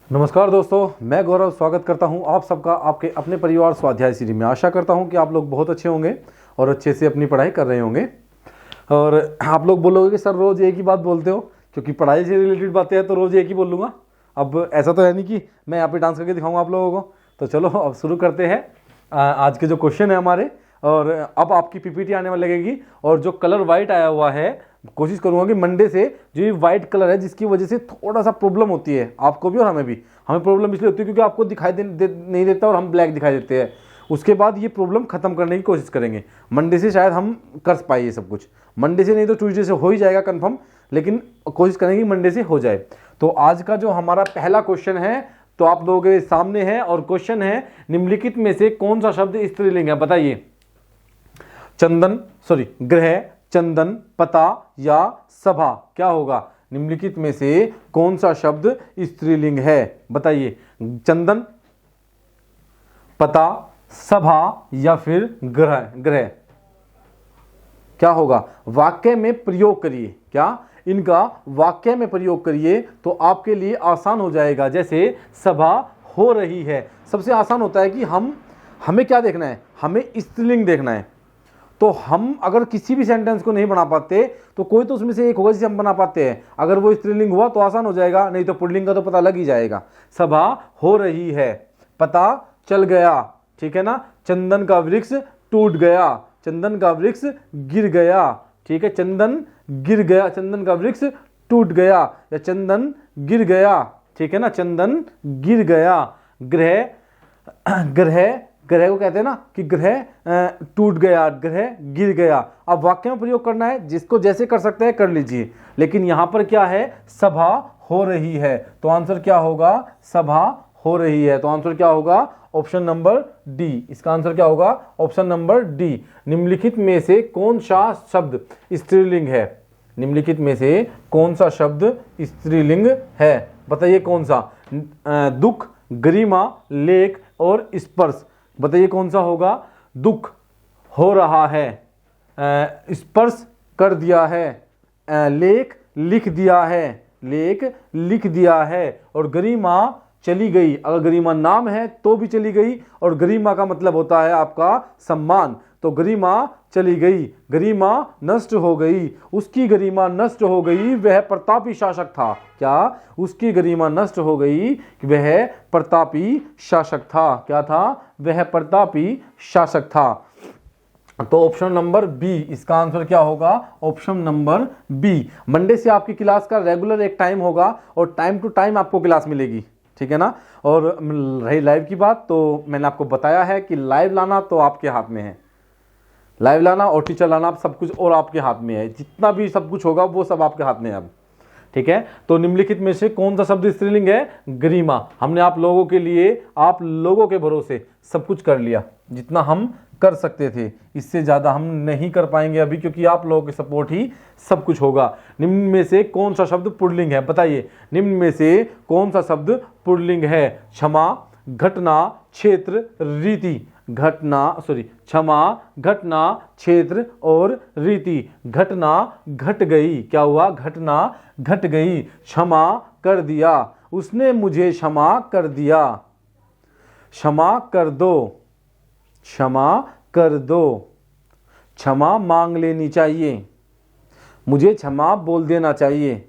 नमस्कार दोस्तों, मैं गौरव स्वागत करता हूं आप सबका आपके अपने परिवार स्वाध्याय सीरी में। आशा करता हूं कि आप लोग बहुत अच्छे होंगे और अच्छे से अपनी पढ़ाई कर रहे होंगे। और आप लोग बोलोगे कि सर रोज़ एक ही बात बोलते हो, क्योंकि पढ़ाई से रिलेटेड बातें हैं तो रोज़ एक ही बोलूँगा। अब ऐसा तो है नहीं कि मैं यहाँ पे डांस करके दिखाऊँगा आप लोगों को। तो चलो अब शुरू करते हैं आज के जो क्वेश्चन है हमारे। और अब आपकी पीपीटी आने में लगेगी और जो कलर वाइट आया हुआ है, कोशिश करूंगा कि मंडे से जो ये वाइट कलर है जिसकी वजह से थोड़ा सा प्रॉब्लम होती है आपको भी और हमें भी। हमें प्रॉब्लम इसलिए होती है क्योंकि आपको दिखाई नहीं देता और हम ब्लैक दिखाई देते हैं। उसके बाद ये प्रॉब्लम खत्म करने की कोशिश करेंगे। मंडे से शायद हम कर पाए ये सब कुछ, मंडे से नहीं तो ट्यूसडे से हो ही जाएगा कंफर्म, लेकिन कोशिश करेंगे कि मंडे से हो जाए। तो आज का जो हमारा पहला क्वेश्चन है तो आप लोगों के सामने है और क्वेश्चन है, निम्नलिखित में से कौन सा शब्द स्त्रीलिंग है? बताइए। ग्रह, चंदन, पता या सभा, क्या होगा? निम्नलिखित में से कौन सा शब्द स्त्रीलिंग है? बताइए। चंदन, पता, सभा या फिर ग्रह क्या होगा? वाक्य में प्रयोग करिए। क्या? इनका वाक्य में प्रयोग करिए तो आपके लिए आसान हो जाएगा। जैसे सभा हो रही है, सबसे आसान होता है कि हमें क्या देखना है? हमें स्त्रीलिंग देखना है। तो हम अगर किसी भी सेंटेंस को नहीं बना पाते तो कोई तो उसमें से एक होगा जिसे हम बना पाते हैं। अगर वो स्त्रीलिंग हुआ तो आसान हो जाएगा, नहीं तो पुल्लिंग का तो पता लग ही जाएगा। सभा हो रही है, पता चल गया, ठीक है ना। चंदन का वृक्ष टूट गया, चंदन का वृक्ष गिर गया, ठीक है। चंदन गिर गया, चंदन का वृक्ष टूट गया या चंदन गिर गया, ठीक है ना। चंदन गिर गया। ग्रह को कहते हैं ना कि ग्रह टूट गया, ग्रह गिर गया। अब वाक्य में प्रयोग करना है, जिसको जैसे कर सकते हैं कर लीजिए, लेकिन यहां पर क्या है? सभा हो रही है, तो आंसर क्या होगा? सभा हो रही है, तो आंसर क्या होगा? Option number D. इसका आंसर क्या होगा? Option number D. निम्नलिखित में से कौन सा शब्द स्त्रीलिंग है? निम्नलिखित में से कौन सा शब्द स्त्रीलिंग है? बताइए कौन सा? दुख, गरिमा, लेख और स्पर्श, बताइए कौन सा होगा? दुख हो रहा है, स्पर्श कर दिया है, लेख लिख दिया है, लेख लिख दिया है, और गरिमा चली गई। अगर गरिमा नाम है तो भी चली गई, और गरिमा का मतलब होता है आपका सम्मान। तो गरिमा चली गई, गरिमा नष्ट हो गई, उसकी गरिमा नष्ट हो गई, वह प्रतापी शासक था। क्या? उसकी गरिमा नष्ट हो गई, वह प्रतापी शासक था। क्या था? वह प्रतापी शासक था। तो ऑप्शन नंबर बी, इसका आंसर क्या होगा? Option number B. मंडे से आपकी क्लास का रेगुलर एक टाइम होगा और टाइम टू टाइम आपको क्लास मिलेगी, ठीक है ना। और रही लाइव की बात, तो मैंने आपको बताया है कि लाइव लाना तो आपके हाथ में है। लाइव लाना और टीचर लाना सब कुछ और आपके हाथ में है। जितना भी सब कुछ होगा वो सब आपके हाथ में है अब, ठीक है। तो निम्नलिखित में से कौन सा शब्द स्त्रीलिंग है? गरिमा। हमने आप लोगों के लिए, आप लोगों के भरोसे सब कुछ कर लिया जितना हम कर सकते थे। इससे ज्यादा हम नहीं कर पाएंगे अभी, क्योंकि आप लोगों के सपोर्ट ही सब कुछ होगा। निम्न में से कौन सा शब्द पुल्लिंग है? बताइए। निम्न में से कौन सा शब्द पुल्लिंग है? क्षमा, घटना, क्षेत्र, रीति। क्षमा, घटना, क्षेत्र और रीति। घटना घट गई, क्या हुआ? घटना घट गई। क्षमा कर दिया, उसने मुझे क्षमा कर दिया। क्षमा कर दो, क्षमा कर दो। क्षमा मांग लेनी चाहिए, मुझे क्षमा बोल देना चाहिए,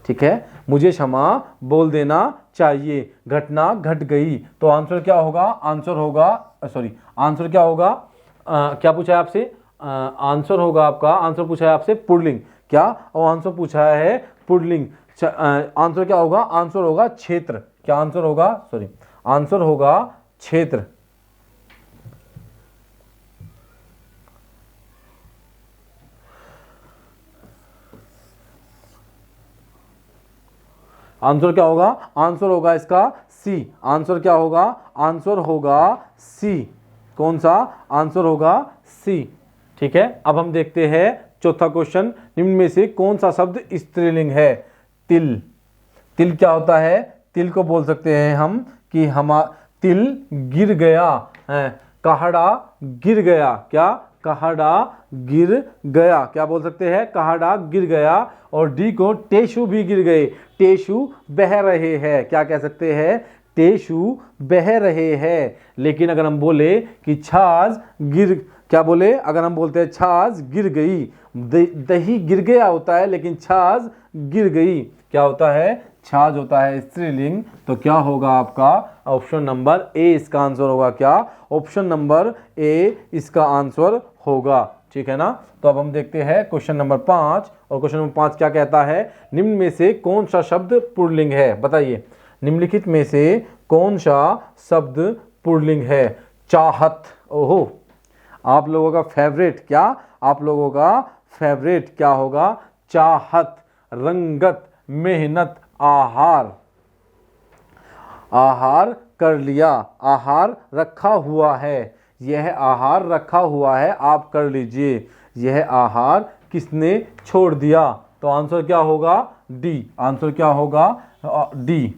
ठीक है। मुझे क्षमा बोल देना चाहिए। घटना घट गई, तो आंसर क्या होगा? आंसर क्या होगा? क्या पूछा है आपसे? आंसर होगा आपका, आंसर पूछा है आपसे पुल्लिंग। क्या? और आंसर पूछा है पुल्लिंग। आंसर क्या होगा? आंसर होगा क्षेत्र। क्या आंसर होगा? आंसर होगा क्षेत्र। आंसर क्या होगा? आंसर होगा इसका सी। आंसर क्या होगा? आंसर होगा सी। कौन सा? आंसर होगा सी, ठीक है। अब हम देखते हैं चौथा क्वेश्चन। निम्न में से कौन सा शब्द स्त्रीलिंग है? तिल। तिल क्या होता है? तिल को बोल सकते हैं हम कि तिल गिर गया, कहड़ा गिर गया। क्या? कहड़ा गिर गया, क्या बोल सकते हैं, कहड़ा गिर गया। और डी को टेशु भी गिर गए, टेशु बह रहे हैं, क्या कह सकते हैं, टेशु बह रहे हैं। लेकिन अगर हम बोले कि छाछ गिर, क्या बोले, अगर हम बोलते हैं छाछ गिर गई, दही गिर गया होता है लेकिन छाछ गिर गई क्या होता है, छाछ होता है स्त्रीलिंग। तो क्या होगा आपका ऑप्शन नंबर ए इसका आंसर होगा, क्या ऑप्शन नंबर ए इसका आंसर होगा, ठीक है ना। तो अब हम देखते हैं क्वेश्चन नंबर 5, और क्वेश्चन नंबर 5 क्या कहता है, निम्न में से कौन सा शब्द पुल्लिंग है, बताइए, निम्नलिखित में से कौन सा शब्द पुल्लिंग है। चाहत, ओहो, आप लोगों का फेवरेट, क्या आप लोगों का फेवरेट क्या होगा, चाहत। रंगत, मेहनत, आहार, आहार कर लिया, आहार रखा हुआ है, यह आहार रखा हुआ है, आप कर लीजिए, यह आहार किसने छोड़ दिया। तो आंसर क्या होगा, डी, आंसर क्या होगा, डी।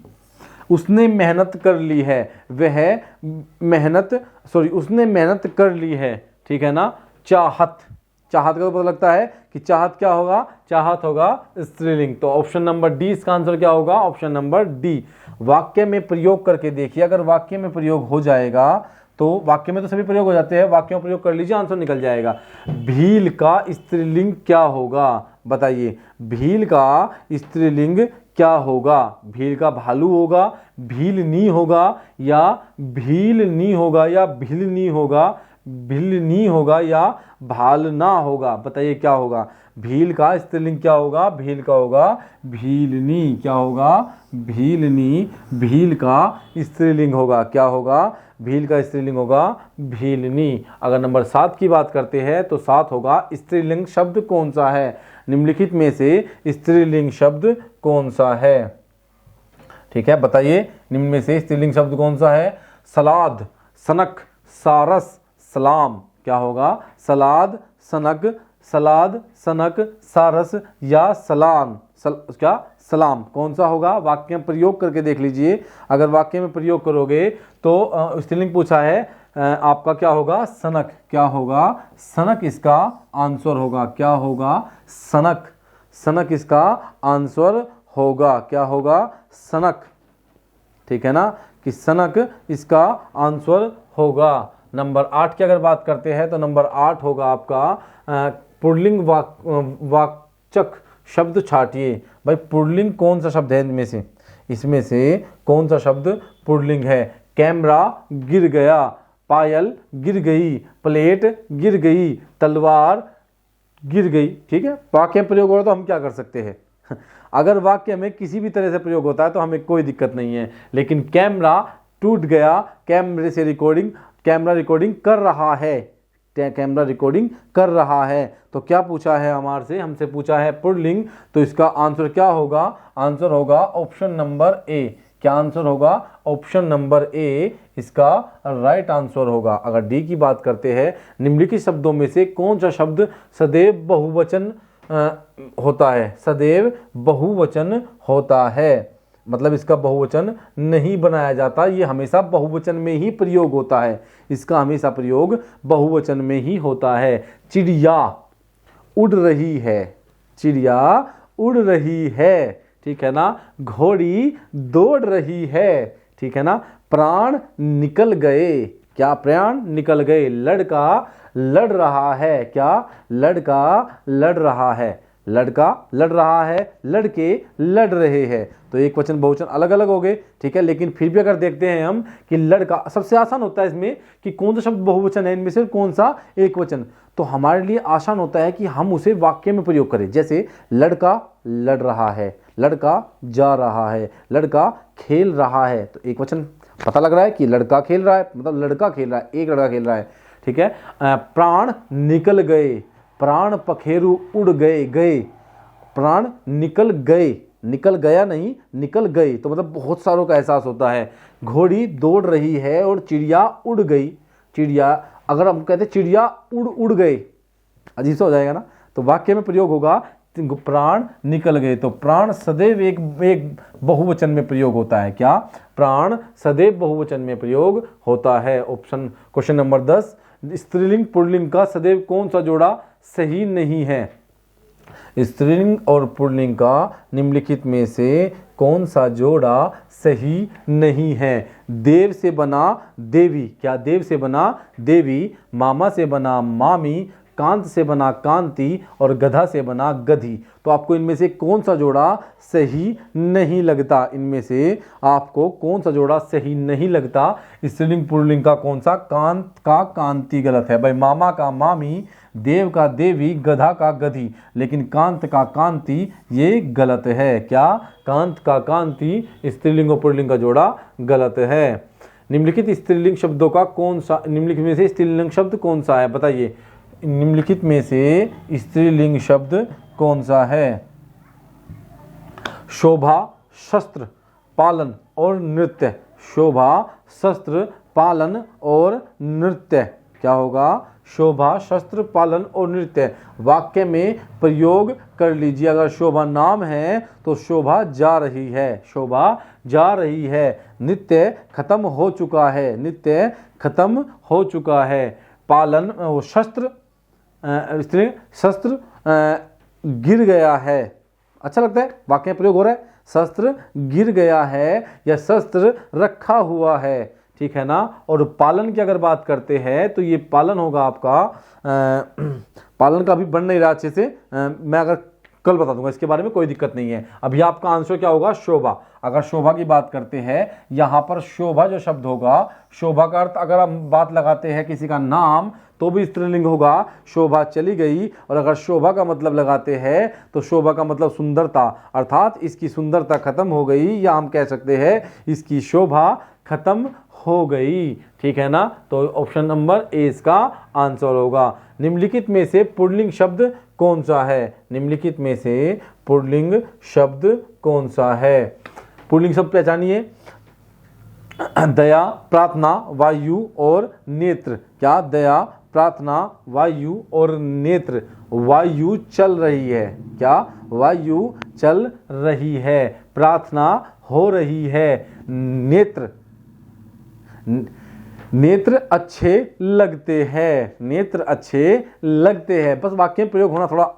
उसने मेहनत कर ली है, वह मेहनत, सॉरी उसने मेहनत कर ली है, ठीक है ना। चाहत, चाहत का तो पता लगता है कि चाहत क्या होगा, चाहत होगा स्त्रीलिंग। तो ऑप्शन नंबर डी इसका आंसर क्या होगा, ऑप्शन नंबर डी। वाक्य में प्रयोग करके देखिए, अगर वाक्य में प्रयोग हो जाएगा तो वाक्य में तो सभी प्रयोग हो जाते हैं, वाक्य में प्रयोग कर लीजिए, आंसर निकल जाएगा। भील का स्त्रीलिंग क्या होगा, बताइए, भील का स्त्रीलिंग क्या होगा। भील का भालू होगा, भीलनी होगा, या भीलनी होगा, या भिलनी होगा, भिलनी होगा, या भालना होगा, बताइए क्या होगा। भील का स्त्रीलिंग क्या होगा, भील का होगा भीलनी, क्या होगा, भीलनी। भील का स्त्रीलिंग होगा, क्या होगा, भील का स्त्रीलिंग होगा भीलनी। अगर नंबर 7 की बात करते हैं तो 7 होगा स्त्रीलिंग शब्द कौन सा है, निम्नलिखित में से स्त्रीलिंग शब्द कौन सा है, ठीक है, बताइए, निम्न में से स्त्रीलिंग शब्द कौन सा है। सलाद, सनक, सारस, सलाम, क्या होगा, सलाद, सनक, सलाद, सनक, सारस, या सलाम, क्या सलाम, कौन सा होगा। वाक्य में प्रयोग करके देख लीजिए, अगर वाक्य में प्रयोग करोगे तो स्त्रीलिंग पूछा है आपका क्या होगा, सनक, क्या होगा, सनक इसका आंसर होगा, क्या होगा, सनक, सनक इसका आंसर होगा, क्या होगा, सनक, ठीक है ना, कि सनक इसका आंसर होगा। नंबर 8 की अगर बात करते हैं तो नंबर 8 होगा आपका पुल्लिंग वाचक शब्द छाटिए। भाई पुल्लिंग कौन सा शब्द है इनमें से, इसमें से कौन सा शब्द पुल्लिंग है। कैमरा गिर गया, पायल गिर गई, प्लेट गिर गई, तलवार गिर गई, ठीक है। वाक्य में प्रयोग हो रहा तो हम क्या कर सकते हैं अगर वाक्य में किसी भी तरह से प्रयोग होता है तो हमें कोई दिक्कत नहीं है, लेकिन कैमरा टूट गया, कैमरे से रिकॉर्डिंग, कैमरा रिकॉर्डिंग कर रहा है, कैमरा रिकॉर्डिंग कर रहा है। तो क्या पूछा है हमारे से, हमसे पूछा है पुल्लिंग, तो इसका आंसर क्या होगा, आंसर होगा ऑप्शन नंबर ए। क्या आंसर होगा, ऑप्शन नंबर ए इसका राइट आंसर होगा। अगर डी की बात करते हैं, निम्नलिखित शब्दों में से कौन सा शब्द सदैव बहुवचन होता है, सदैव बहुवचन होता है, मतलब इसका बहुवचन नहीं बनाया जाता, ये हमेशा बहुवचन में ही प्रयोग होता है, इसका हमेशा प्रयोग बहुवचन में ही होता है। चिड़िया उड़ रही है, चिड़िया उड़ रही है, ठीक है ना। घोड़ी दौड़ रही है, ठीक है ना। प्राण निकल गए, क्या प्राण निकल गए। लड़का लड़ रहा है, क्या लड़का लड़ रहा है, लड़का लड़ रहा है, लड़के लड़ रहे हैं। तो एक वचन बहुवचन अलग अलग हो गए, ठीक है, लेकिन फिर भी अगर देखते हैं हम कि लड़का सबसे आसान होता है इसमें कि कौन सा शब्द बहुवचन है इनमें से कौन सा एक वचन, तो हमारे लिए आसान होता है कि हम उसे वाक्य में प्रयोग करें। जैसे लड़का लड़ रहा है, लड़का जा रहा है, लड़का खेल रहा है, तो एक वचन पता लग रहा है कि लड़का खेल रहा है, मतलब लड़का खेल रहा है, एक लड़का खेल रहा है, ठीक है। प्राण निकल गए, प्राण पखेरु उड़ गए, गए, प्राण निकल गए, निकल गया नहीं, निकल गए, तो मतलब बहुत सारों का एहसास होता है। घोड़ी दौड़ रही है और चिड़िया उड़ गई, चिड़िया, अगर हम कहते चिड़िया उड़ गए, अजीब सा हो जाएगा ना, तो वाक्य में प्रयोग होगा प्राण निकल गए। तो प्राण सदैव एक बहुवचन में प्रयोग होता है, क्या प्राण सदैव बहुवचन में प्रयोग होता है। ऑप्शन क्वेश्चन नंबर 10, स्त्रीलिंग पुल्लिंग का सदैव कौन सा जोड़ा सही नहीं है? स्त्रीलिंग और पुल्लिंग का निम्नलिखित में से कौन सा जोड़ा सही नहीं है? देव से बना देवी, क्या देव से बना देवी, मामा से बना मामी, कांत से बना कांति और गधा से बना गधी। तो आपको इनमें से कौन सा जोड़ा सही नहीं लगता? इनमें से आपको कौन सा जोड़ा सही नहीं लगता? स्त्रीलिंग पुल्लिंग का कौन सा? कांत का कांति गलत है भाई, मामा का मामी, देव का देवी, गधा का गधी, लेकिन कांत का कांति ये गलत है। क्या? कांत का कांति स्त्रीलिंग और पुल्लिंग का जोड़ा गलत है। निम्नलिखित स्त्रीलिंग शब्दों का कौन सा, निम्नलिखित में से स्त्रीलिंग शब्द कौन सा है? बताइए, निम्नलिखित में से स्त्रीलिंग शब्द कौन सा है? शोभा, शस्त्र, पालन और नृत्य। शोभा, शस्त्र, पालन और नृत्य। क्या होगा? शोभा, शस्त्र, पालन और नृत्य। वाक्य में प्रयोग कर लीजिए। अगर शोभा नाम है तो शोभा जा रही है, शोभा जा रही है। नित्य खत्म हो चुका है, नित्य खत्म हो चुका है। पालन, शस्त्र, शस्त्र गिर गया है। अच्छा लगता है, वाक्य में प्रयोग हो रहा है। शस्त्र गिर गया है या शस्त्र रखा हुआ है, ठीक है ना। और पालन की अगर बात करते हैं तो ये पालन होगा आपका, पालन का भी बन नहीं रहा अच्छे से, मैं अगर कल बता दूंगा, इसके बारे में कोई दिक्कत नहीं है। अभी आपका आंसर क्या होगा? शोभा। अगर शोभा की बात करते हैं, यहाँ पर शोभा जो शब्द होगा, शोभा का अर्थ अगर हम बात लगाते हैं किसी का नाम तो भी स्त्रीलिंग होगा, शोभा चली गई। और अगर शोभा का मतलब लगाते हैं तो शोभा का मतलब सुंदरता, अर्थात इसकी सुंदरता खत्म हो गई, या हम कह सकते हैं इसकी शोभा खत्म हो गई, ठीक है ना। तो ऑप्शन नंबर ए इसका आंसर होगा। निम्नलिखित में से पुल्लिंग शब्द कौन सा है? निम्नलिखित में से पुल्लिंग शब्द कौन सा है? पुल्लिंग शब्द पहचानिए। दया, प्रार्थना, वायु और नेत्र। क्या? दया, प्रार्थना, वायु और नेत्र। वायु चल रही है। क्या? वायु चल रही है। प्रार्थना हो रही है। नेत्र, नेत्र अच्छे लगते हैं, नेत्र अच्छे लगते हैं। बस वाक्य में प्रयोग होना थोड़ा,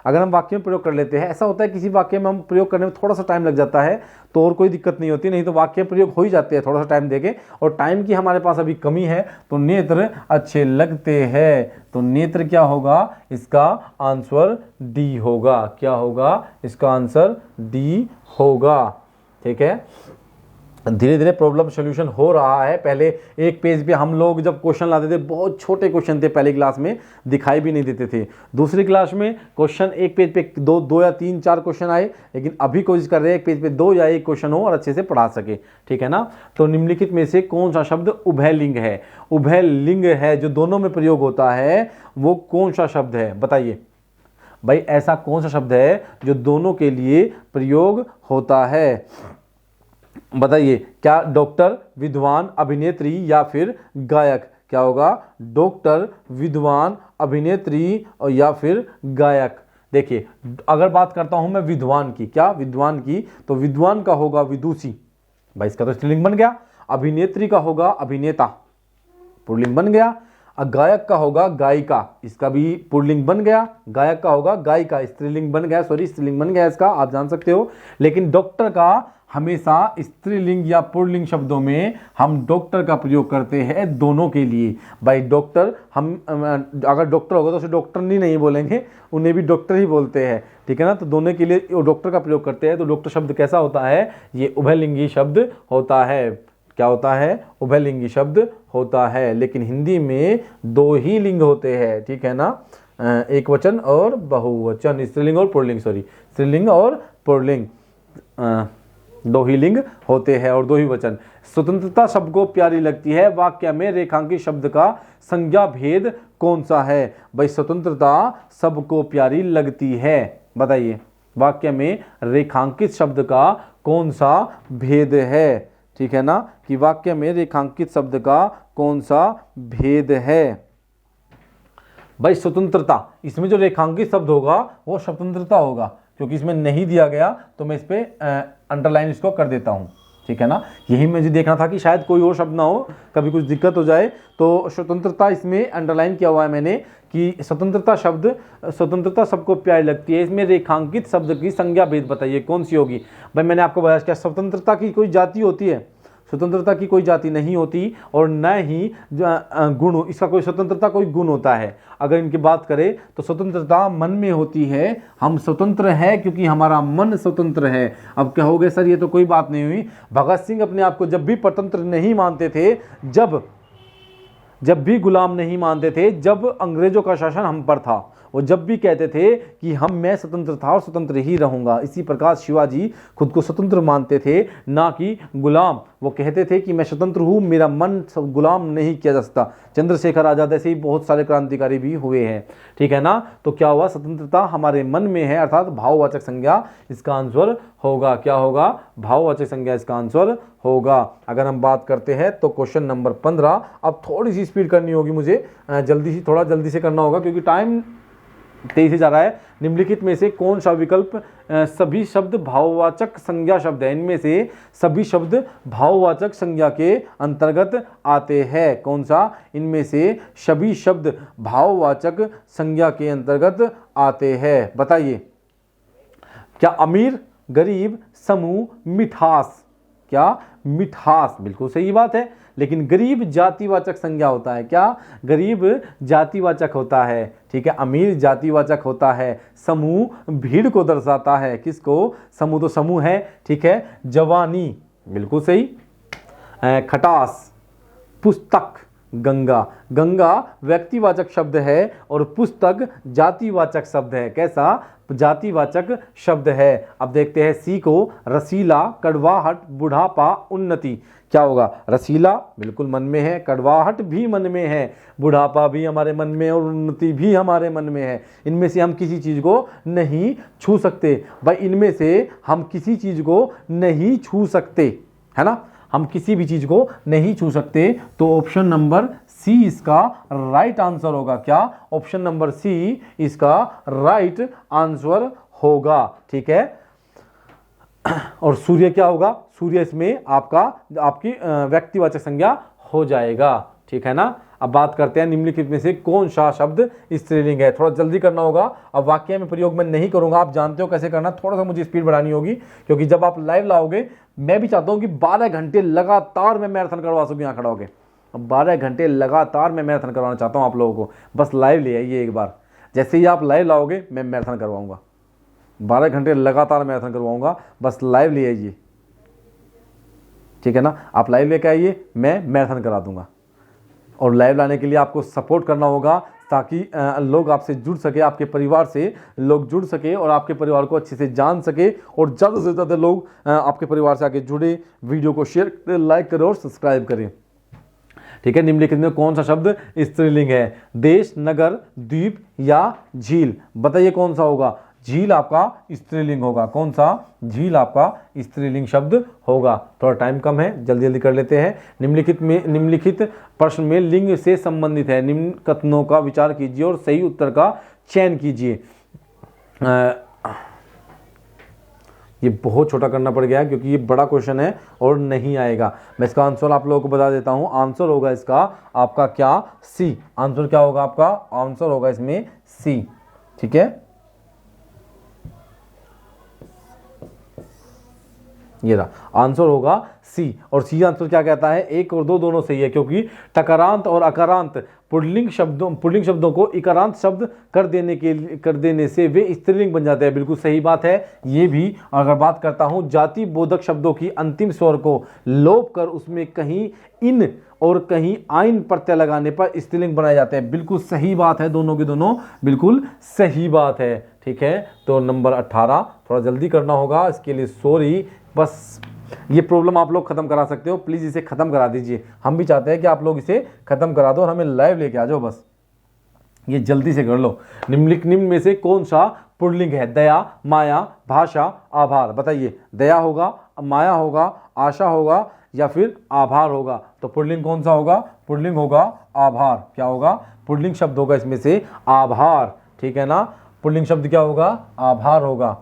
अगर हम वाक्य में प्रयोग कर लेते हैं, ऐसा होता है किसी वाक्य में हम प्रयोग करने में थोड़ा सा टाइम लग जाता है तो और कोई दिक्कत नहीं होती, नहीं तो वाक्य प्रयोग हो ही जाते हैं थोड़ा सा टाइम देके, और टाइम की हमारे पास अभी कमी है। तो नेत्र अच्छे लगते हैं, तो नेत्र क्या होगा? इसका आंसर डी होगा। क्या होगा? इसका आंसर डी होगा, ठीक है। धीरे धीरे प्रॉब्लम सॉल्यूशन हो रहा है। पहले एक पेज पे हम लोग जब क्वेश्चन लाते थे, बहुत छोटे क्वेश्चन थे, पहली क्लास में दिखाई भी नहीं देते थे। दूसरी क्लास में क्वेश्चन एक पेज पे दो या तीन चार क्वेश्चन आए, लेकिन अभी कोशिश कर रहे हैं एक पेज पे दो या एक क्वेश्चन हो और अच्छे से पढ़ा सके, ठीक है ना। तो निम्नलिखित में से कौन सा शब्द उभयलिंग है? उभयलिंग है, जो दोनों में प्रयोग होता है, वो कौन सा शब्द है? बताइए भाई, ऐसा कौन सा शब्द है जो दोनों के लिए प्रयोग होता है? बताइए। क्या? डॉक्टर, विद्वान, अभिनेत्री या फिर गायक। क्या होगा? डॉक्टर, विद्वान, अभिनेत्री और या फिर गायक। देखिए, अगर बात करता हूं मैं विद्वान की, क्या? विद्वान की, तो विद्वान का होगा विदुषी, भाई इसका तो स्त्रीलिंग बन गया। अभिनेत्री का होगा अभिनेता, पुल्लिंग बन गया। गायक का होगा गायिका, इसका भी पुल्लिंग बन गया। गायक का होगा गायिका, स्त्रीलिंग बन गया, सॉरी स्त्रीलिंग बन गया इसका, आप जान सकते हो। लेकिन डॉक्टर का हमेशा स्त्रीलिंग या पुल्लिंग शब्दों में हम डॉक्टर का प्रयोग करते हैं दोनों के लिए। भाई डॉक्टर, हम अगर डॉक्टर होगा तो उसे डॉक्टर नहीं बोलेंगे, उन्हें भी डॉक्टर ही बोलते हैं, ठीक है ना। तो दोनों के लिए डॉक्टर का प्रयोग करते हैं। तो डॉक्टर शब्द कैसा होता है? ये उभयलिंगी शब्द होता है। क्या होता है? उभयलिंगी शब्द होता है। लेकिन हिंदी में दो ही लिंग होते हैं, ठीक है ना, एक वचन और बहुवचन, स्त्रीलिंग और पुल्लिंग, सॉरी स्त्रीलिंग और पुल्लिंग, दो ही लिंग होते हैं और दो ही वचन। स्वतंत्रता सबको प्यारी लगती है, वाक्य में रेखांकित शब्द का संज्ञा भेद कौन सा है? भाई स्वतंत्रता सबको प्यारी लगती है, बताइए वाक्य में रेखांकित शब्द का कौन सा भेद है, ठीक है ना, कि वाक्य में रेखांकित शब्द का कौन सा भेद है? भाई स्वतंत्रता, इसमें जो रेखांकित शब्द होगा वो स्वतंत्रता होगा, क्योंकि इसमें नहीं दिया गया तो मैं इस पे अंडरलाइन इसको कर देता हूं, ठीक है ना। यही मुझे देखना था कि शायद कोई और शब्द ना हो, कभी कुछ दिक्कत हो जाए। तो स्वतंत्रता इसमें अंडरलाइन किया हुआ है मैंने कि स्वतंत्रता सबको प्यारी लगती है। इसमें रेखांकित शब्द की संज्ञा भेद बताइए कौन सी होगी। भाई मैंने आपको बताया क्या स्वतंत्रता की कोई जाति होती है? स्वतंत्रता की कोई जाति नहीं होती और न ही गुण, इसका कोई स्वतंत्रता कोई गुण होता है। अगर इनकी बात करें तो स्वतंत्रता मन में होती है। हम स्वतंत्र हैं क्योंकि हमारा मन स्वतंत्र है। अब कहोगे सर ये तो कोई बात नहीं हुई। भगत सिंह अपने आप को जब भी स्वतंत्र नहीं मानते थे, जब भी गुलाम नहीं मानते थे, जब अंग्रेजों का शासन हम पर था, वो जब भी कहते थे कि मैं स्वतंत्र था और स्वतंत्र ही रहूंगा। इसी प्रकार शिवाजी खुद को स्वतंत्र मानते थे, ना कि गुलाम। वो कहते थे कि मैं स्वतंत्र हूँ, मेरा मन गुलाम नहीं किया जा सकता। चंद्रशेखर आजाद ऐसे ही बहुत सारे क्रांतिकारी भी हुए हैं, ठीक है ना। तो क्या हुआ, स्वतंत्रता हमारे मन में है, अर्थात भाववाचक संज्ञा इसका आंसर होगा। क्या होगा? भाववाचक संज्ञा इसका आंसर होगा। अगर हम बात करते हैं तो क्वेश्चन नंबर 15, अब थोड़ी सी स्पीड करनी होगी मुझे, थोड़ा जल्दी से करना होगा क्योंकि टाइम तेजी से जा रहा है। निम्नलिखित में से कौन सा विकल्प सभी शब्द भाववाचक संज्ञा शब्द है? इनमें से सभी शब्द भाववाचक संज्ञा के अंतर्गत आते हैं। कौन सा? इनमें से सभी शब्द भाववाचक संज्ञा के अंतर्गत आते हैं, बताइए। क्या अमीर, गरीब, समूह, मिठास? क्या? मिठास, बिल्कुल सही बात है। लेकिन गरीब जातिवाचक संज्ञा होता है। क्या? गरीब जातिवाचक होता है, ठीक है। अमीर जातिवाचक होता है। समूह भीड़ को दर्शाता है। किसको? समूह तो समूह है, ठीक है। जवानी, बिल्कुल सही। खटास, पुस्तक, गंगा। गंगा व्यक्तिवाचक शब्द है और पुस्तक जातिवाचक शब्द है। कैसा? जातिवाचक शब्द है। अब देखते हैं सी को। रसीला, कड़वाहट, बुढ़ापा, उन्नति। क्या होगा? रसीला बिल्कुल मन में है, कड़वाहट भी मन में है, बुढ़ापा भी हमारे मन में और उन्नति भी हमारे मन में है। इनमें से हम किसी चीज़ को नहीं छू सकते। भाई इनमें से हम किसी चीज़ को नहीं छू सकते, है ना। हम किसी भी चीज़ को नहीं छू सकते। तो ऑप्शन नंबर सी इसका राइट आंसर होगा। क्या? ऑप्शन नंबर सी इसका राइट आंसर होगा, ठीक है। और सूर्य क्या होगा? सूर्य इसमें आपकी व्यक्तिवाचक संज्ञा हो जाएगा, ठीक है ना। अब बात करते हैं निम्नलिखित में से कौन सा शब्द स्त्रीलिंग है। थोड़ा जल्दी करना होगा। अब वाक्य में प्रयोग मैं नहीं करूंगा, आप जानते हो कैसे करना। थोड़ा सा मुझे स्पीड बढ़ानी होगी क्योंकि जब आप लाइव लाओगे, मैं भी चाहता हूं कि 12 घंटे लगातार मैं मैराथन करवा सकूं यहाँ खड़ा होकर। 12 घंटे लगातार मैं मैराथन करवाना चाहता हूँ आप लोगों को। बस लाइव ले आइए एक बार, जैसे ही आप लाइव लाओगे मैं मैराथन करवाऊंगा। 12 घंटे लगातार मैराथन करवाऊंगा, बस लाइव ले आइए, ठीक है ना। आप लाइव लेके आइए, मैं मैराथन करा दूंगा। और लाइव लाने के लिए आपको सपोर्ट करना होगा ताकि लोग आपसे जुड़ सके, आपके परिवार से लोग जुड़ सके और आपके परिवार को अच्छे से जान सके और ज़्यादा से ज़्यादा लोग आपके परिवार से आगे जुड़े। वीडियो को शेयर करें, लाइक करें और सब्सक्राइब करें, ठीक है। निम्नलिखित में कौन सा शब्द स्त्रीलिंग है? देश, नगर, द्वीप या झील? बताइए कौन सा होगा? झील आपका स्त्रीलिंग होगा। कौन सा? झील आपका स्त्रीलिंग शब्द होगा। थोड़ा टाइम कम है, जल्दी जल्दी कर लेते हैं। निम्नलिखित प्रश्न में लिंग से संबंधित है। निम्न कथनों का विचार कीजिए और सही उत्तर का चयन कीजिए। ये बहुत छोटा करना पड़ गया है क्योंकि ये बड़ा क्वेश्चन है और नहीं आएगा। मैं इसका आंसर आप लोगों को बता देता हूं। आंसर होगा इसका आपका क्या? सी। आंसर क्या होगा आपका? आंसर होगा इसमें सी, ठीक है। ये रहा आंसर होगा सी। और सी आंसर क्या कहता है? 1 और 2 दोनों सही है क्योंकि टकारांत और अकारांत पुल्लिंग शब्दों को इकारांत शब्द कर देने से वे स्त्रीलिंग बन जाते हैं। बिल्कुल सही बात है ये भी। अगर बात करता हूं जाति बोधक शब्दों की अंतिम स्वर को लोप कर उसमें कहीं इन और कहीं आइन प्रत्यय लगाने पर स्त्रीलिंग बनाए जाते हैं। बिल्कुल सही बात है, दोनों की दोनों बिल्कुल सही बात है, ठीक है। तो नंबर 18 थोड़ा जल्दी करना होगा, इसके लिए सॉरी। बस ये प्रॉब्लम आप लोग खत्म करा सकते हो, प्लीज इसे खत्म करा दीजिए। हम भी चाहते हैं कि आप लोग इसे खत्म करा दो और हमें लाइव लेके आ जाओ। बस ये जल्दी से कर लो। निम्न में से कौन सा पुल्लिंग है? दया, माया, भाषा, आभार। बताइए, दया होगा, माया होगा, आशा होगा या फिर आभार होगा? तो पुल्लिंग कौन सा होगा? पुल्लिंग होगा आभार। क्या होगा? पुल्लिंग शब्द होगा इसमें से आभार, ठीक है ना। पुल्लिंग शब्द क्या होगा? आभार होगा।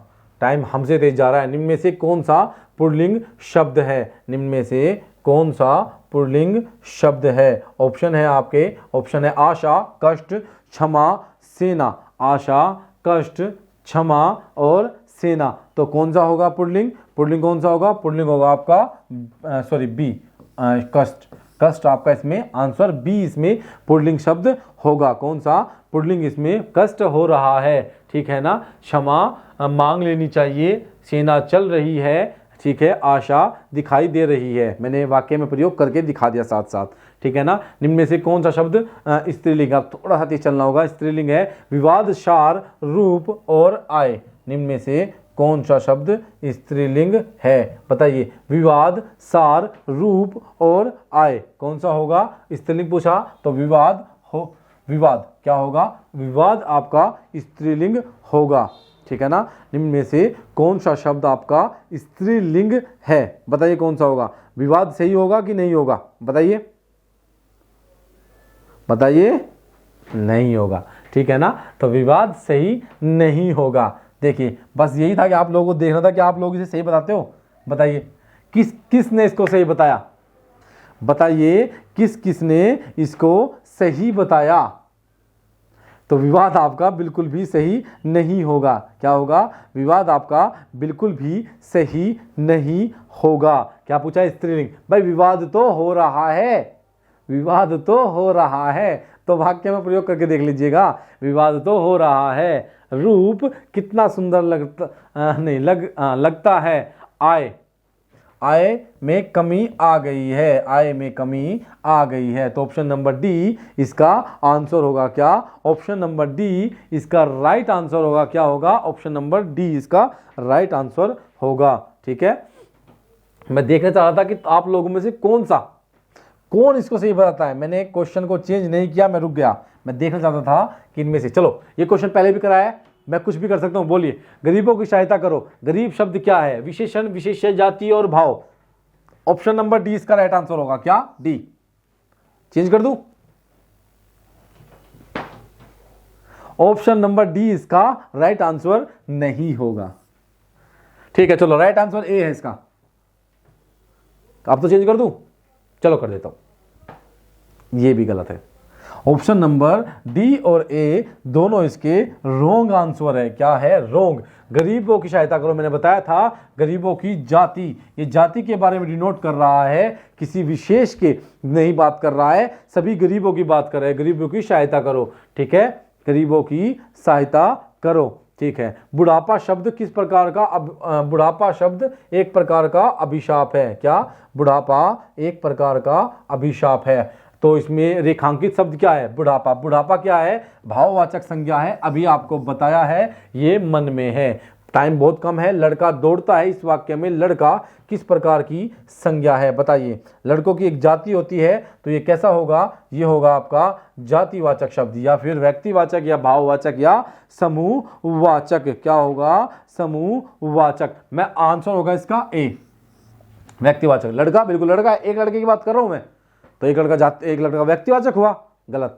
टाइम हमसे तेज जा रहा है। निम्न में से कौन सा पुल्लिंग शब्द है? निम्न में से कौन सा पुल्लिंग शब्द है? ऑप्शन है आपके, ऑप्शन है आशा, कष्ट, क्षमा, सेना। आशा, कष्ट, क्षमा और सेना। तो कौन सा होगा पुल्लिंग? पुल्लिंग कौन सा होगा? पुल्लिंग होगा आपका सॉरी बी, कष्ट। कष्ट आपका इसमें आंसर बी, इसमें पुल्लिंग शब्द होगा। कौन सा पुल्लिंग इसमें कष्ट हो रहा है, ठीक है ना। क्षमा मांग लेनी चाहिए, सेना चल रही है, ठीक है, आशा दिखाई दे रही है। मैंने वाक्य में प्रयोग करके दिखा दिया साथ साथ, ठीक है ना। निम्न में से कौन सा शब्द स्त्रीलिंग? अब थोड़ा सा तेज चलना होगा। स्त्रीलिंग है विवाद, सार, रूप और आय। निम्न में से कौन सा शब्द स्त्रीलिंग है? बताइए। विवाद, सार, रूप और आय, कौन सा होगा? स्त्रीलिंग पूछा तो विवाद हो, विवाद क्या होगा? विवाद आपका स्त्रीलिंग होगा, ठीक है ना। निम्न में से कौन सा शब्द आपका स्त्रीलिंग है? बताइए कौन सा होगा? विवाद सही होगा कि नहीं होगा? बताइए, बताइए। नहीं होगा, ठीक है ना। तो विवाद सही नहीं होगा। देखिए बस यही था कि आप लोगों को देखना था कि आप लोग इसे सही बताते हो। बताइए किसने इसको सही बताया? बताइए किसने इसको सही बताया? तो विवाद आपका बिल्कुल भी सही नहीं होगा। क्या होगा? विवाद आपका बिल्कुल भी सही नहीं होगा। क्या पूछा? स्त्रीलिंग। भाई विवाद तो हो रहा है, विवाद तो हो रहा है, तो वाक्य में प्रयोग करके देख लीजिएगा। विवाद तो हो रहा है। रूप कितना सुंदर लगता है। आय में कमी आ गई है, आय में कमी आ गई है। तो ऑप्शन नंबर डी इसका आंसर होगा। क्या? ऑप्शन नंबर डी इसका राइट आंसर होगा। क्या होगा? ऑप्शन नंबर डी इसका राइट आंसर होगा, ठीक है। मैं देखना चाह रहा था कि आप लोगों में से कौन इसको सही बताता है। मैंने क्वेश्चन को चेंज नहीं किया, मैं रुक गया। मैं देखना चाहता था कि इनमें से, चलो ये क्वेश्चन पहले भी कराया है, मैं कुछ भी कर सकता हूं। बोलिए, गरीबों की सहायता करो। गरीब शब्द क्या है? विशेषण, विशेष्य, जाति और भाव। ऑप्शन नंबर डी इसका राइट आंसर होगा। क्या? डी। चेंज कर दूं? ऑप्शन नंबर डी इसका राइट आंसर नहीं होगा, ठीक है। चलो राइट आंसर ए है इसका। अब तो चेंज कर दूं? चलो कर देता हूं। ये भी गलत है। ऑप्शन नंबर डी और ए दोनों इसके रोंग आंसर है। क्या है? रोंग। गरीबों की सहायता करो, मैंने बताया था गरीबों की जाति, ये जाति के बारे में डिनोट कर रहा है, किसी विशेष के नहीं बात कर रहा है, सभी गरीबों की बात कर रहा है। गरीबों की सहायता करो, ठीक है, गरीबों की सहायता करो, ठीक है। बुढ़ापा शब्द किस प्रकार का? बुढ़ापा शब्द एक प्रकार का अभिशाप है। क्या? बुढ़ापा एक प्रकार का अभिशाप है। तो इसमें रेखांकित शब्द क्या है? बुढ़ापा। बुढ़ापा क्या है? भाववाचक संज्ञा है, अभी आपको बताया है, ये मन में है। टाइम बहुत कम है। लड़का दौड़ता है, इस वाक्य में लड़का किस प्रकार की संज्ञा है? बताइए। लड़कों की एक जाति होती है, तो ये कैसा होगा? ये होगा आपका जातिवाचक शब्द, या फिर व्यक्तिवाचक, या भाववाचक, या समूहवाचक। क्या होगा? समूहवाचक। मैं आंसर होगा इसका ए, व्यक्तिवाचक। लड़का, बिल्कुल लड़का, एक लड़के की बात कर रहा हूं मैं, तो एक लड़का व्यक्तिवाचक हुआ, गलत,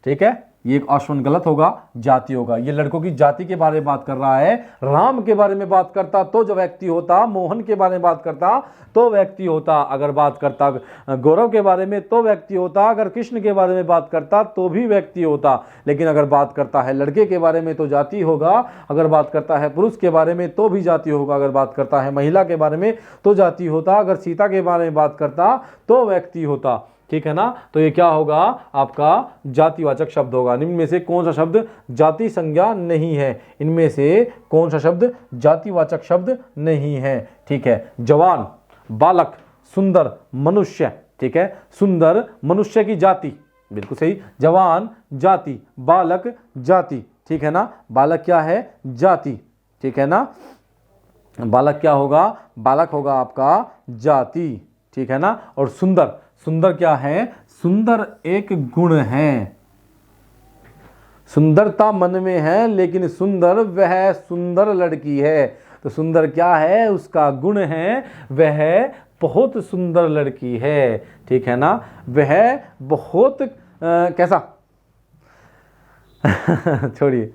ठीक है। ये एक ऑप्शन गलत होगा, जाति होगा। ये लड़कों की जाति के बारे में बात कर रहा है। राम के बारे में बात करता तो जो व्यक्ति होता, मोहन के बारे में बात करता तो व्यक्ति होता, अगर बात करता गौरव के बारे में तो व्यक्ति होता, अगर कृष्ण के बारे में बात करता तो भी व्यक्ति होता। लेकिन अगर बात करता है लड़के के बारे में तो जाति होगा, अगर बात करता है पुरुष के बारे में तो भी जाति होगा, अगर बात करता है महिला के बारे में तो जाति होता, अगर सीता के बारे में बात करता तो व्यक्ति होता, ठीक है ना। तो ये क्या होगा? आपका जातिवाचक शब्द होगा। निम्न में से कौन सा शब्द जाति संज्ञा नहीं है? इनमें से कौन सा शब्द जातिवाचक शब्द नहीं है? ठीक है। जवान, बालक, सुंदर, मनुष्य, ठीक है। सुंदर मनुष्य की जाति, बिल्कुल सही। जवान जाति, बालक जाति, ठीक है ना। बालक क्या है? जाति, ठीक है ना। बालक क्या होगा? बालक होगा आपका जाति, ठीक है ना। और सुंदर, सुंदर क्या है? सुंदर एक गुण है। सुंदरता मन में है, लेकिन सुंदर वह सुंदर लड़की है। तो सुंदर क्या है? उसका गुण है, वह बहुत सुंदर लड़की है, ठीक है ना। वह बहुत कैसा छोड़िए,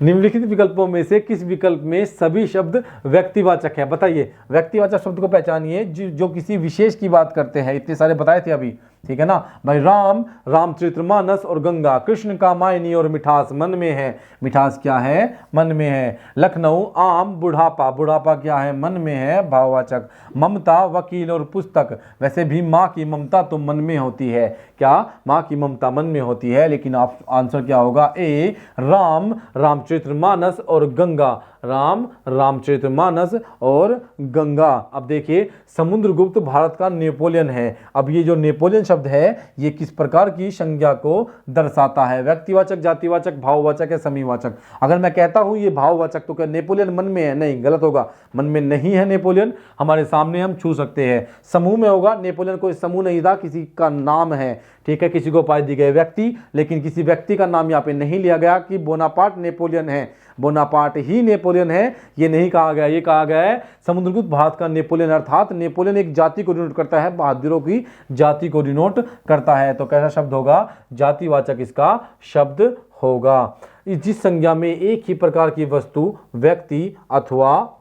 निम्नलिखित विकल्पों में से किस विकल्प में सभी शब्द व्यक्तिवाचक है? बताइए, व्यक्तिवाचक शब्द को पहचानिए जो किसी विशेष की बात करते हैं। इतने सारे बताए थे अभी, ठीक है ना भाई। राम, रामचरितमानस और गंगा, कृष्ण का मायनी और मिठास मन में है। मिठास क्या है? मन में है। लखनऊ, आम, बुढ़ापा, बुढ़ापा क्या है? मन में है, भाववाचक। ममता, वकील और पुस्तक, वैसे भी माँ की ममता तो मन में होती है। क्या? माँ की ममता मन में होती है, लेकिन आंसर क्या होगा? ए, राम, रामचरितमानस और गंगा। राम, रामचरितमानस और गंगा। अब देखिए, समुद्रगुप्त भारत का नेपोलियन है। अब ये जो नेपोलियन शब्द है ये किस प्रकार की संज्ञा को दर्शाता है? व्यक्तिवाचक, जातिवाचक, भाववाचक या समीवाचक? अगर मैं कहता हूं ये भाववाचक तो क्या नेपोलियन मन में है? नहीं, गलत होगा। मन में नहीं है नेपोलियन, हमारे सामने हम छू सकते हैं। समूह में होगा। नेपोलियन कोई समूह नहीं था, किसी का नाम है, ठीक है, किसी को उपाधि दी गई व्यक्ति, लेकिन किसी व्यक्ति का नाम यहाँ पे नहीं लिया गया कि बोनापार्ट नेपोलियन है, बोनापार्ट ही नेपोलियन है, ये नहीं कहा गया। ये कहा गया है समुद्रगुप्त भारत का नेपोलियन, अर्थात नेपोलियन एक जाति को डिनोट करता है, बहादुरों की जाति को डिनोट करता है। तो कैसा शब्द होगा? जातिवाचक इसका शब्द होगा। जिस संज्ञा में एक ही प्रकार की वस्तु, व्यक्ति अथवा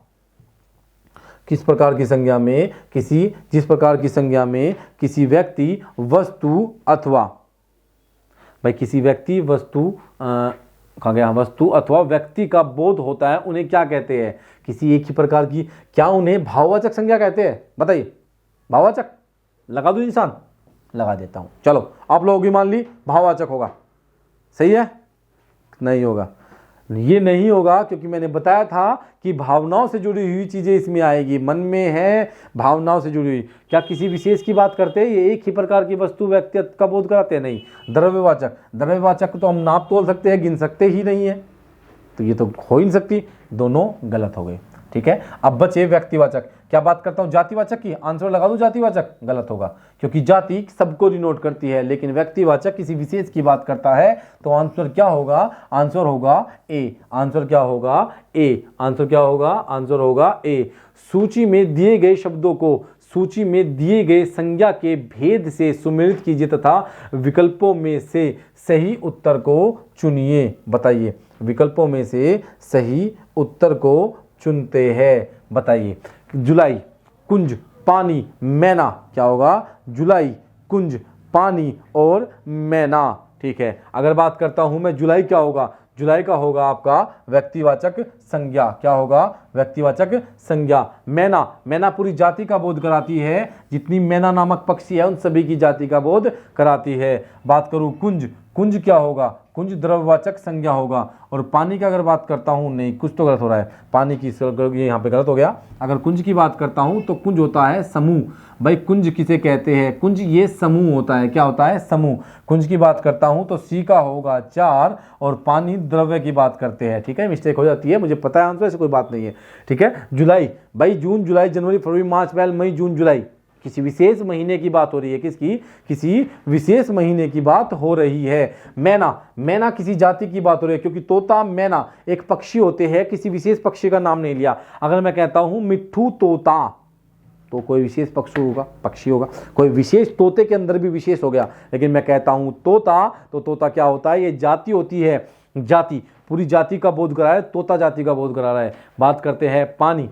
किस प्रकार की संज्ञा में जिस प्रकार की संज्ञा में किसी व्यक्ति, वस्तु अथवा, भाई किसी व्यक्ति, वस्तु कहा गया, वस्तु अथवा व्यक्ति का बोध होता है, उन्हें क्या कहते हैं? किसी एक ही प्रकार की, क्या उन्हें भाववाचक संज्ञा कहते हैं? बताइए, भाववाचक लगा दूं निशान? लगा देता हूं। चलो, आप लोगों की मान ली भाववाचक होगा, सही है? नहीं होगा, ये नहीं होगा, क्योंकि मैंने बताया था कि भावनाओं से जुड़ी हुई चीजें इसमें आएगी। मन में है, भावनाओं से जुड़ी हुई। क्या किसी विशेष की बात करते हैं? ये एक ही प्रकार की वस्तु, व्यक्तित्व का बोध कराते हैं? नहीं। द्रव्यवाचक, द्रव्यवाचक तो हम नाप तोल सकते हैं, गिन सकते ही नहीं है, तो ये तो हो ही नहीं सकती। दोनों गलत हो गए, ठीक है। अब बचे व्यक्तिवाचक। क्या बात करता हूं? जातिवाचक की। आंसर लगा दूं जातिवाचक? गलत होगा, क्योंकि जाति सबको डिनोट करती है, लेकिन व्यक्तिवाचक किसी विशेष की बात करता है। तो आंसर क्या होगा? आंसर होगा ए। आंसर क्या होगा? ए। आंसर क्या होगा? आंसर होगा ए। सूची में दिए गए शब्दों को सूची में दिए गए संज्ञा के भेद से सुमेलित कीजिए तथा विकल्पों में से सही उत्तर को चुनिए। बताइए, विकल्पों में से सही उत्तर को चुनते हैं। बताइए, जुलाई, कुंज, पानी, मैना। क्या होगा? जुलाई, कुंज, पानी और मैना, ठीक है। अगर बात करता हूं मैं जुलाई, क्या होगा? जुलाई का होगा आपका व्यक्तिवाचक संज्ञा। क्या होगा? व्यक्तिवाचक संज्ञा। मैना, मैना पूरी जाति का बोध कराती है, जितनी मैना नामक पक्षी है उन सभी की जाति का बोध कराती है। बात करूं कुंज, कुंज क्या होगा? कुंज द्रव्यवाचक संज्ञा होगा। और पानी की अगर बात करता हूं, नहीं, कुछ तो गलत हो रहा है, पानी की ये यहाँ पे गलत हो गया। अगर कुंज की बात करता हूं तो कुंज होता है समूह। भाई कुंज किसे कहते हैं? कुंज ये समूह होता है। क्या होता है? समूह। कुंज की बात करता हूं तो सी का होगा 4 और पानी द्रव्य की बात करते हैं, ठीक है। मिस्टेक हो जाती है, मुझे पता है आंसर, ऐसी कोई बात नहीं है, ठीक है। जुलाई, भाई जून, जुलाई, जनवरी, फरवरी, मार्च, अप्रैल, मई, जून, जुलाई, किसी विशेष महीने की बात हो रही है। किसकी? किसी विशेष महीने की बात हो रही है। मैना, मैना किसी जाति की बात हो रही है, क्योंकि तोता, मैना एक पक्षी होते हैं, किसी विशेष पक्षी का नाम नहीं लिया। अगर मैं कहता हूं मिट्ठू तोता, तो कोई विशेष पक्षी होगा, कोई विशेष, तोते के अंदर भी विशेष हो गया। लेकिन मैं कहता हूं तोता, तो तोता क्या होता है? ये जाति होती है, जाति, पूरी जाति का बोध करा रहा है, तोता जाति का बोध करा रहा है। बात करते हैं पानी।